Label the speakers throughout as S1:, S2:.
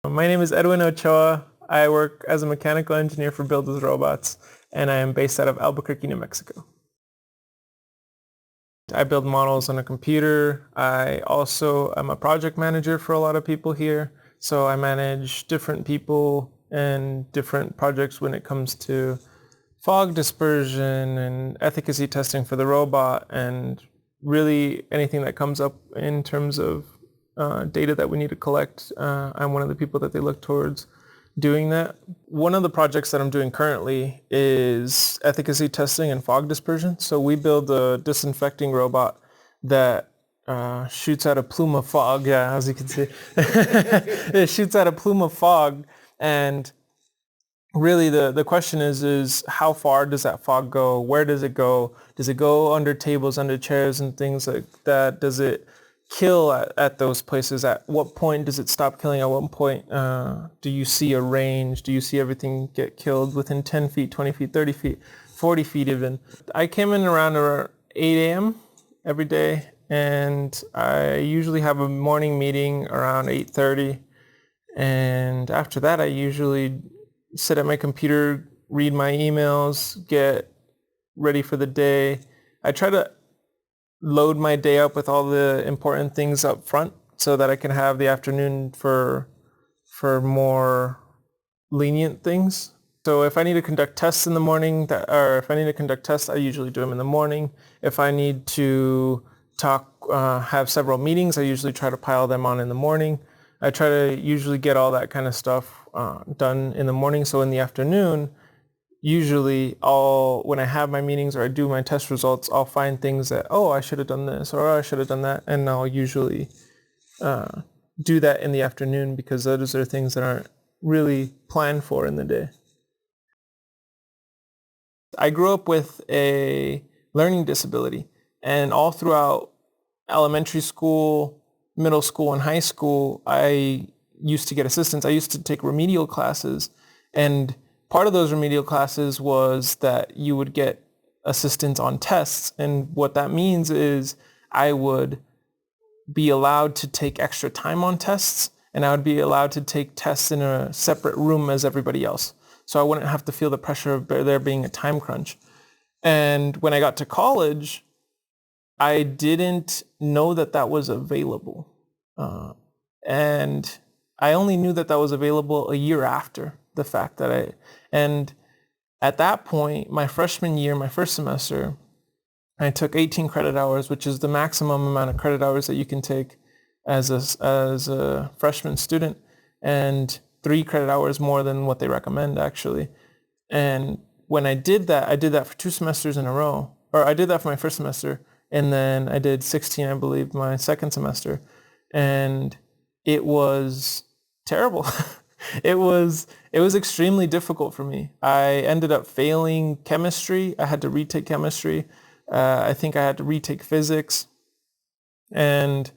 S1: My name is Edwin Ochoa. I work as a mechanical engineer for Build with Robots, and I am based out of Albuquerque, New Mexico. I build models on a computer. I also am a project manager for a lot of people here. So I manage different people and different projects when it comes to fog dispersion and efficacy testing for the robot, and really anything that comes up in terms of data that we need to collect. I'm one of the people that they look towards doing that. One of the projects that I'm doing currently is efficacy testing and fog dispersion. So we build a disinfecting robot that shoots out a plume of fog. Yeah, as you can see, it shoots out a plume of fog. And really the question is how far does that fog go? Where does it go? Does it go under tables, under chairs and things like that? Does it kill at those places? At what point does it stop killing? At what point do you see a range? Do you see everything get killed within 10 feet, 20 feet, 30 feet, 40 feet even? I came in around 8 a.m. every day, and I usually have a morning meeting around 8:30. And after that, I usually sit at my computer, read my emails, get ready for the day. I try to load my day up with all the important things up front so that I can have the afternoon for more lenient things. So if I need to conduct tests in the morning, or if I need to conduct tests, I usually do them in the morning. If I need to have several meetings, I usually try to pile them on in the morning. I try to usually get all that kind of stuff done in the morning. So in the afternoon, usually when I have my meetings or I do my test results, I'll find things that, oh, I should have done this or I should have done that. And I'll usually do that in the afternoon because those are things that aren't really planned for in the day. I grew up with a learning disability, and all throughout elementary school, middle school, and high school, I used to get assistance. I used to take remedial classes, and part of those remedial classes was that you would get assistance on tests. And what that means is I would be allowed to take extra time on tests, and I would be allowed to take tests in a separate room as everybody else. So I wouldn't have to feel the pressure of there being a time crunch. And when I got to college, I didn't know that that was available. And I only knew that that was available a year after the fact that and at that point, my freshman year, my first semester, I took 18 credit hours, which is the maximum amount of credit hours that you can take as a freshman student, and 3 credit hours more than what they recommend, actually. And when I did that for 2 semesters in a row. Or I did that for my first semester, and then I did 16, I believe, my second semester. And it was terrible. It was extremely difficult for me. I ended up failing chemistry. I had to retake chemistry. I think I had to retake physics. And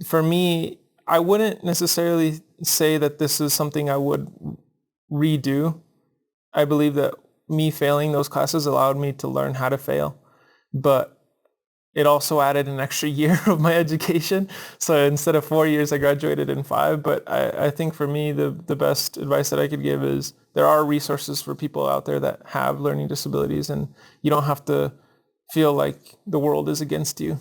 S1: for me, I wouldn't necessarily say that this is something I would redo. I believe that me failing those classes allowed me to learn how to fail, but it also added an extra year of my education. So instead of 4 years, I graduated in 5. But I think for me, the best advice that I could give is there are resources for people out there that have learning disabilities, and you don't have to feel like the world is against you.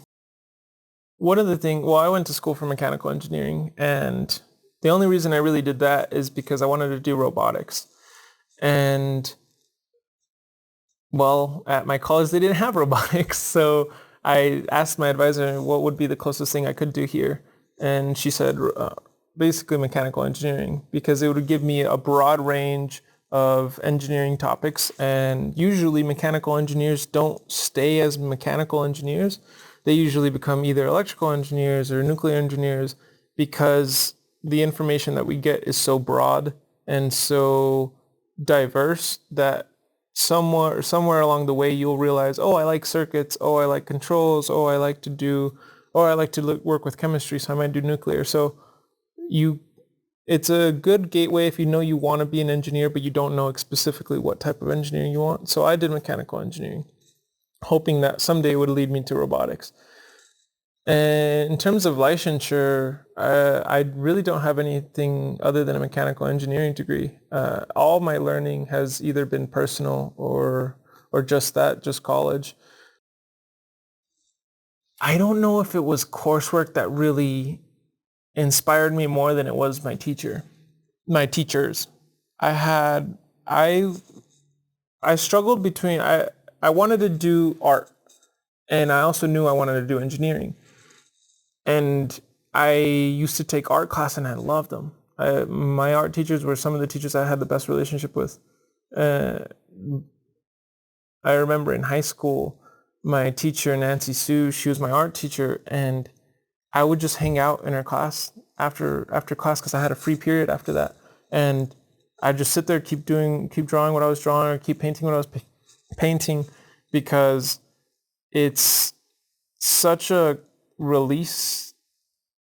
S1: One of the things, well, I went to school for mechanical engineering, and the only reason I really did that is because I wanted to do robotics. And well, at my college, they didn't have robotics. So I asked my advisor what would be the closest thing I could do here. And she said, basically mechanical engineering, because it would give me a broad range of engineering topics. And usually mechanical engineers don't stay as mechanical engineers. They usually become either electrical engineers or nuclear engineers, because the information that we get is so broad and so diverse that somewhere along the way you'll realize, oh, I like circuits, oh, I like controls, oh, I like to work with chemistry, so I might do nuclear. So it's a good gateway if you know you want to be an engineer, but you don't know specifically what type of engineering you want. So I did mechanical engineering, hoping that someday it would lead me to robotics. And in terms of licensure, I really don't have anything other than a mechanical engineering degree. All my learning has either been personal or just college. I don't know if it was coursework that really inspired me more than it was my teachers. I had I I struggled between I wanted to do art and I also knew I wanted to do engineering. And I used to take art class and I loved them. My art teachers were some of the teachers I had the best relationship with. Uh, I remember in high school, my teacher, Nancy Sue, she was my art teacher, and I would just hang out in her class after class because I had a free period after that. And I'd just sit there, keep drawing what I was drawing or keep painting what I was painting because it's such a release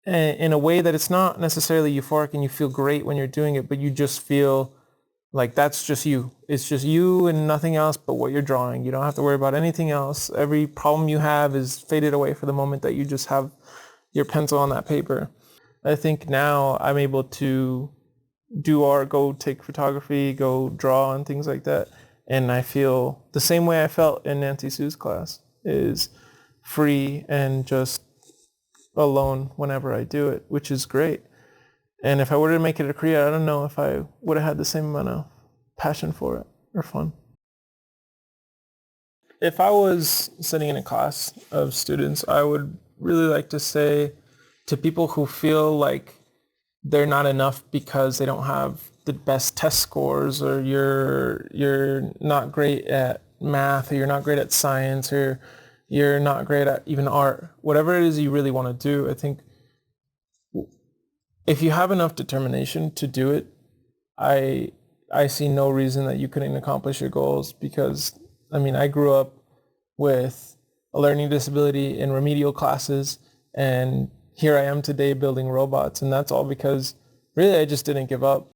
S1: in a way that it's not necessarily euphoric and you feel great when you're doing it, but you just feel like that's just you. It's just you and nothing else but what you're drawing. You don't have to worry about anything else. Every problem you have is faded away for the moment that you just have your pencil on that paper. I think now I'm able to do art, go take photography, go draw and things like that. And I feel the same way I felt in Nancy Sue's class, is free and just alone whenever I do it, which is great. And if I were to make it a career, I don't know if I would have had the same amount of passion for it or fun. If I was sitting in a class of students, I would really like to say to people who feel like they're not enough because they don't have the best test scores, or you're not great at math, or you're not great at science, or you're not great at even art, whatever it is you really want to do, I think if you have enough determination to do it, I I see no reason that you couldn't accomplish your goals, because I mean, I grew up with a learning disability in remedial classes, and here I am today building robots, and that's all because really I just didn't give up.